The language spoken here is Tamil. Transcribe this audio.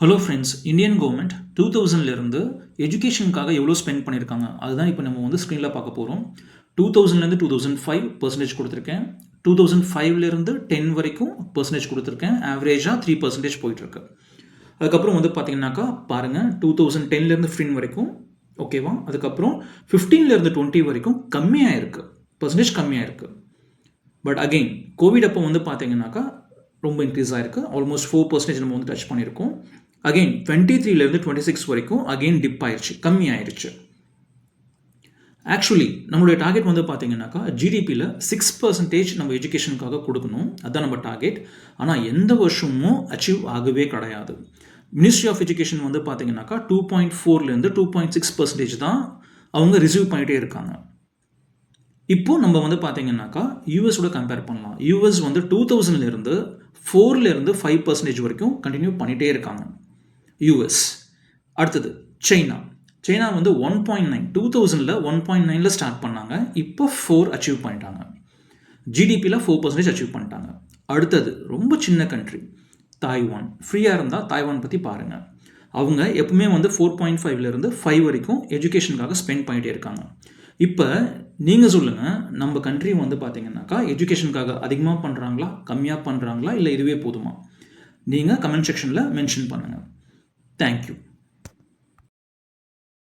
ஹலோ ஃப்ரெண்ட்ஸ், இந்தியன் கவர்மெண்ட் 2000லேருந்து எஜுகேஷனுக்காக எவ்வளோ ஸ்பெண்ட் பண்ணியிருக்காங்க அதுதான் இப்போ நம்ம வந்து ஸ்க்ரீனில் பார்க்க போகிறோம். 2000லேருந்து 2005 பர்சன்டேஜ் கொடுத்துருக்கேன். 2005லேருந்து 10 வரைக்கும் பர்சன்டேஜ் கொடுத்துருக்கேன். ஆவரேஜாக 3% போயிட்டுருக்கு. அதுக்கப்புறம் வந்து பார்த்தீங்கன்னாக்கா பாருங்கள், 2010லேருந்து 15 வரைக்கும் ஓகேவா. அதுக்கப்புறம் 15லேருந்து 20 வரைக்கும் கம்மியாக இருக்குது, பர்சன்டேஜ் கம்மியாக இருக்குது. பட் அகெயின் கோவிட் அப்போ வந்து பார்த்தீங்கன்னாக்கா ரொம்ப இன்க்ரீஸ் ஆகிருக்கு. ஆல்மோஸ்ட் 4% நம்ம வந்து டச் பண்ணியிருக்கோம். அகெயின் 23லேருந்து 26 வரைக்கும் அகெயின் டிப் ஆயிடுச்சு, கம்மி ஆயிடுச்சு. ஆக்சுவலி நம்மளுடைய டார்கெட் வந்து பார்த்தீங்கன்னாக்கா ஜிடிபியில் 6% நம்ம எஜுகேஷனுக்காக கொடுக்கணும், அதுதான் நம்ம டார்கெட். ஆனால் எந்த வருஷமும் அச்சீவ் ஆகவே கிடையாது. மினிஸ்ட்ரி ஆஃப் எஜுகேஷன் வந்து பார்த்தீங்கன்னாக்கா 2.4லேருந்து 2.6% தான் அவங்க ரிசீவ் பண்ணிகிட்டே இருக்காங்க. இப்போ நம்ம வந்து பார்த்தீங்கன்னாக்கா யூஎஸோட கம்பேர் பண்ணலாம். யூஎஸ் வந்து 2000லேருந்து 4லேருந்து 5% வரைக்கும் கண்டினியூ பண்ணிகிட்டே இருக்காங்க யூஎஸ். அடுத்தது சைனா வந்து 1.9 2000ல் 1.9ல் ஸ்டார்ட் பண்ணாங்க, இப்போ 4 அச்சீவ் பண்ணிட்டாங்க. ஜிடிபியில் 4% அச்சீவ் பண்ணிட்டாங்க. அடுத்தது ரொம்ப சின்ன கண்ட்ரி தாய்வான். ஃப்ரீயாக இருந்தால் தாய்வான் பற்றி பாருங்கள். அவங்க எப்பவுமே வந்து 4.5லேருந்து 5 வரைக்கும் எஜுகேஷனுக்காக ஸ்பெண்ட் பண்ணிகிட்டே இருக்காங்க. இப்போ நீங்கள் சொல்லுங்கள், நம்ம கண்ட்ரி வந்து பார்த்தீங்கன்னாக்கா எஜுகேஷனுக்காக அதிகமாக பண்ணுறாங்களா, கம்மியாக பண்ணுறாங்களா, இல்லை இதுவே போதுமா? நீங்கள் கமெண்ட் செக்ஷனில் மென்ஷன் பண்ணுங்கள். தேங்க்யூ.